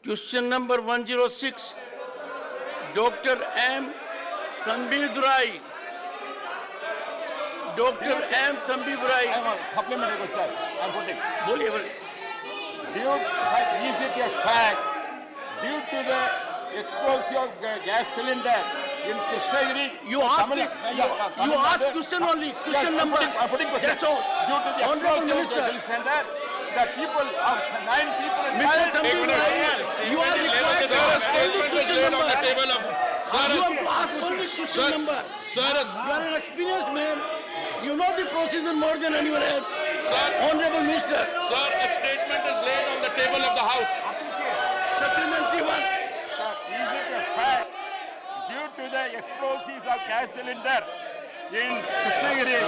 Question number 106, Dr. M. Tanbir Durai. Dr. M. Tanbir Durai. I have a supplementary question. I am putting. बोलिए बोलिए. Is it a fact due to the explosive gas cylinder in Krishnagiri? You asked me. You asked question only. Question number. I'm putting question. That's all. Due to the Honorable explosive gas cylinder, the people of 9 people Mr. died. Tanbir Durai, you are required to ask only question number. You have to ask only question number. You are an experienced man. You know the procedure more than anyone else. Honorable Minister. Sir, a statement is laid on the table of the House. Supplementary one. Is it a fact due to the explosives of gas cylinder in Krishnagiri,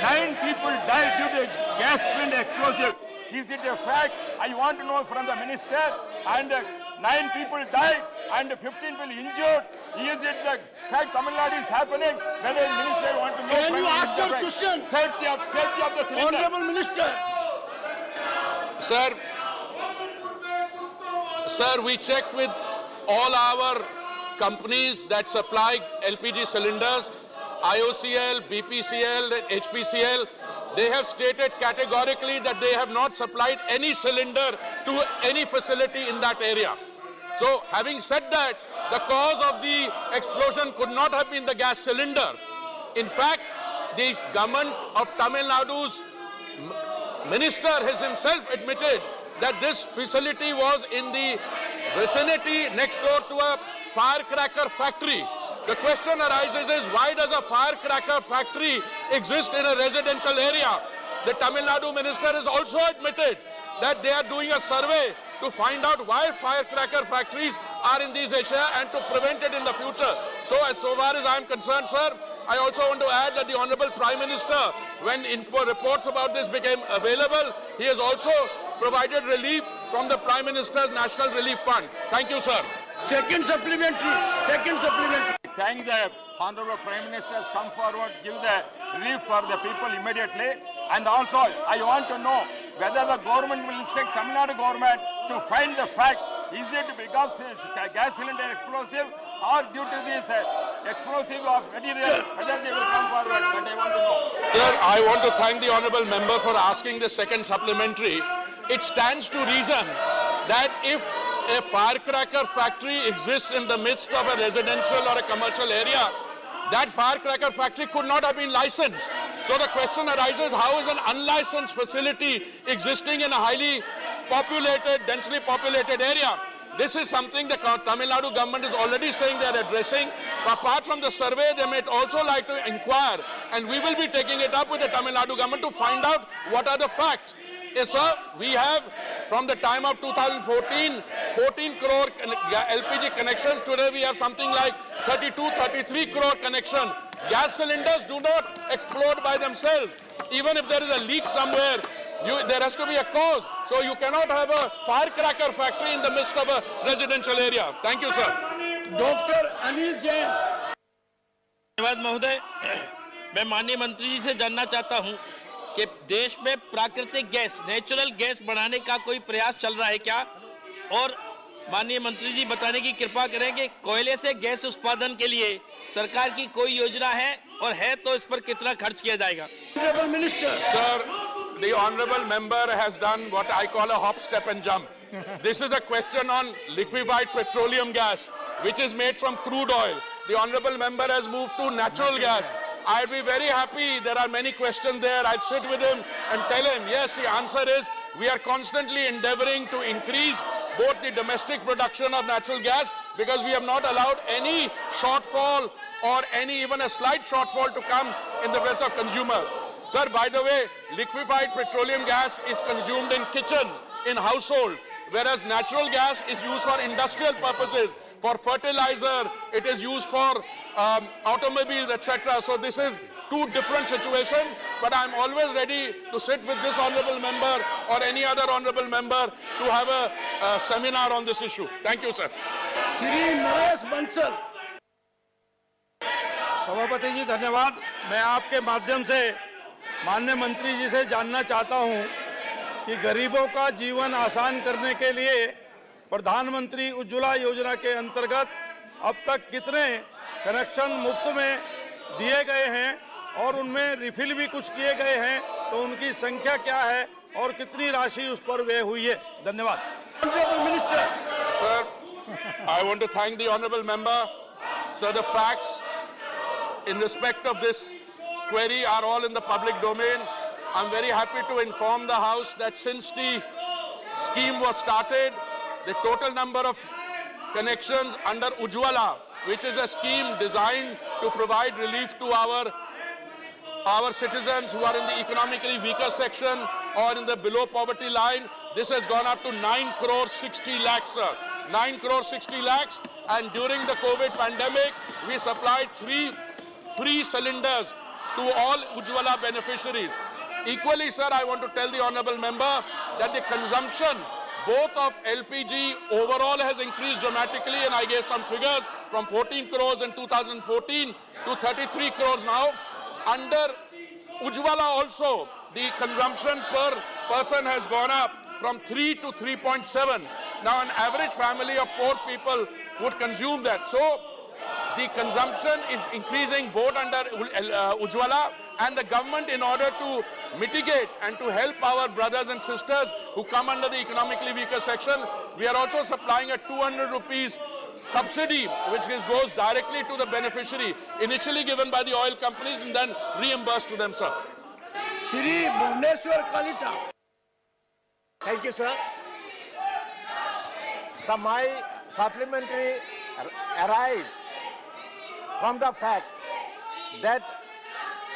9 people died due to gas cylinder explosive? Is it a fact? I want to know from the minister. And 9 people died and 15 people injured. Is it the fact Tamil Nadu is happening? Whether the minister want to know. Can you ask your question? Safety of the cylinder. Honorable Minister. Sir, we checked with all our companies that supply LPG cylinders, IOCL, BPCL, HPCL. They have stated categorically that they have not supplied any cylinder to any facility in that area. So, having said that, the cause of the explosion could not have been the gas cylinder. In fact, the government of Tamil Nadu's minister has himself admitted that this facility was in the vicinity next door to a firecracker factory. The question arises is, why does a firecracker factory exist in a residential area? The Tamil Nadu minister has also admitted that they are doing a survey to find out why firecracker factories are in these areas and to prevent it in the future. So far as I am concerned, sir, I also want to add that the Honorable Prime Minister, when reports about this became available, he has also provided relief from the Prime Minister's National Relief Fund. Thank you, sir. Second supplementary. Thank the Honorable Prime Minister has come forward, give the relief for the people immediately. And also, I want to know whether the government will instruct Tamil Nadu government to find the fact, is it because gas cylinder explosive or due to this explosive of material, whether they will come forward, but I want to know. Sir, I want to thank the Honorable Member for asking the second supplementary. It stands to reason that if a firecracker factory exists in the midst of a residential or a commercial area, that firecracker factory could not have been licensed. So the question arises, how is an unlicensed facility existing in a highly populated, densely populated area? This is something the Tamil Nadu government is already saying they are addressing. Apart from the survey, they may also like to inquire, and we will be taking it up with the Tamil Nadu government to find out what are the facts. Yes, sir, we have, from the time of 2014, 14 crore LPG connections. Today we have something like 32, 33 crore connection. Gas cylinders do not explode by themselves. Even if there is a leak somewhere, there has to be a cause. So you cannot have a firecracker factory in the midst of a residential area. Thank you, sir. Dr. Anil Jain. धन्यवाद महोदय। मैं माननीय मंत्री जी से जानना चाहता हूं कि देश में प्राकृतिक गैस, नेचुरल गैस बढ़ाने का कोई प्रयास चल रहा है क्या? और माननीय मंत्री जी बताने की कृपा करें कि कोयले से गैस उत्पादन के लिए सरकार की कोई योजना है, और है तो इस पर कितना खर्च किया जाएगा? Honorable Minister. Sir, the Honorable Member has done what I call a hop, step and jump. This is a question on liquefied petroleum gas, which is made from crude oil. The Honorable Member has moved to natural gas. I'd be very happy. There are many questions there. I'd sit with him and tell him, yes, the answer is we are constantly endeavoring to increase both the domestic production of natural gas, because we have not allowed any shortfall or even a slight shortfall to come in the face of consumer. Sir, by the way, liquefied petroleum gas is consumed in kitchens, in household, whereas natural gas is used for industrial purposes, for fertilizer, it is used for automobiles, etc. So this is two different situations, but I'm always ready to sit with this honorable member or any other honorable member to have a seminar on this issue. Thank you, sir. Shri Bansal. सभापति जी धन्यवाद। मैं आपके माध्यम से माननीय मंत्री जी से जानना चाहता हूं कि गरीबों का जीवन आसान करने के लिए प्रधानमंत्री उज्ज्वला योजना के अंतर्गत अब तक कितने कनेक्शन मुफ्त में दिए गए हैं और उनमें रिफिल भी कुछ किए गए हैं, तो उनकी संख्या क्या है और कितनी राशि उस पर व्यय हुई है? धन्यवाद। Sir, I want to thank the honorable member. Sir, the facts in respect of this query are all in the public domain. I'm very happy to inform the House that since the scheme was started, the total number of connections under Ujjwala, which is a scheme designed to provide relief to our citizens who are in the economically weaker section or in the below poverty line, this has gone up to 9 crore 60 lakhs, sir. 9 crore 60 lakhs, and during the COVID pandemic, we supplied 3 free cylinders to all Ujjwala beneficiaries. Equally, sir, I want to tell the honorable member that the consumption both of LPG overall has increased dramatically, and I gave some figures from 14 crores in 2014 to 33 crores now. Under Ujjwala also, the consumption per person has gone up from 3 to 3.7. Now, an average family of 4 people would consume that. So, the consumption is increasing both under Ujjwala, and the government, in order to mitigate and to help our brothers and sisters who come under the economically weaker section, we are also supplying a 200 rupees subsidy which goes directly to the beneficiary, initially given by the oil companies and then reimbursed to them, sir. Shri Bhubaneswar Kalita. Thank you, sir. So my supplementary arises from the fact that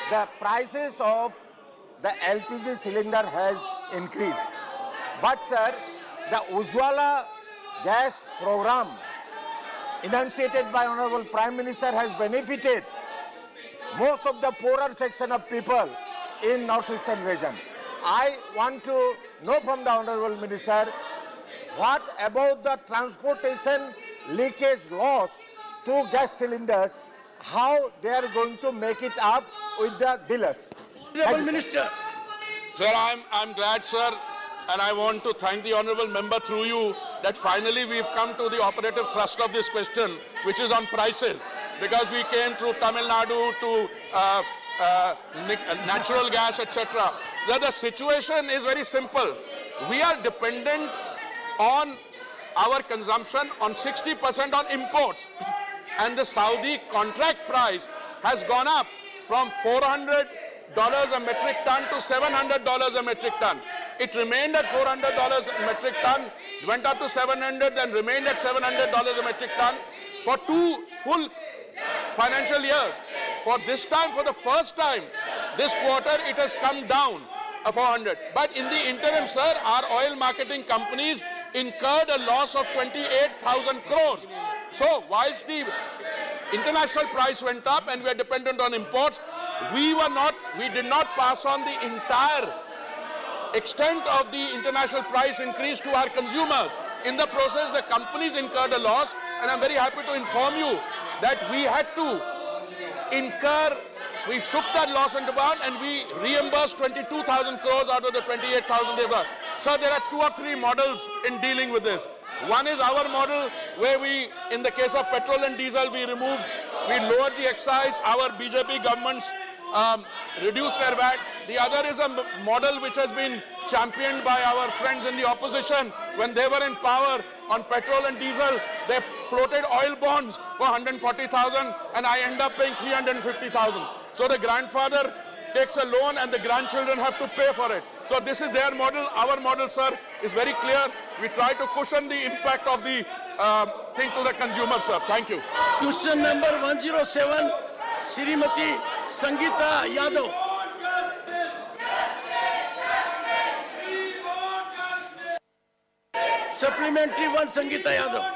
the prices of the LPG cylinder has increased. But sir, the Ujjwala gas program enunciated by Honorable Prime Minister has benefited most of the poorer section of people in northeastern region. I want to know from the Honorable Minister, what about the transportation leakage loss to gas cylinders, how they are going to make it up with the dealers? Honorable Minister. Sir, I'm glad, sir, and I want to thank the honorable member through you that finally we've come to the operative thrust of this question, which is on prices, because we came through Tamil Nadu to natural gas, etc. The situation is very simple. We are dependent on our consumption on 60% on imports, and the Saudi contract price has gone up from $400 a metric ton to $700 a metric ton. It remained at $400 a metric ton, went up to $700, then remained at $700 a metric ton for 2 full financial years. For this time, for the first time, this quarter, it has come down a 400. But in the interim, sir, our oil marketing companies incurred a loss of 28,000 crores. So, whilst the international price went up and we are dependent on imports, we did not pass on the entire extent of the international price increase to our consumers. In the process, the companies incurred a loss, and I'm very happy to inform you that we had to we took that loss into account and we reimbursed 22,000 crores out of the 28,000 they were. So there are 2 or 3 models in dealing with this. One is our model where we, in the case of petrol and diesel, we lowered the excise. Our BJP governments reduced their VAT. The other is a model which has been championed by our friends in the opposition. When they were in power on petrol and diesel, they floated oil bonds for 140,000 and I end up paying 350,000. So the grandfather takes a loan and the grandchildren have to pay for it. So this is their model. Our model, sir, is very clear. We try to cushion the impact of the thing to the consumer, sir. Thank you. Question number 107, Srimati Sangeeta Yadav. Supplementary 1, Sangeeta Yadav.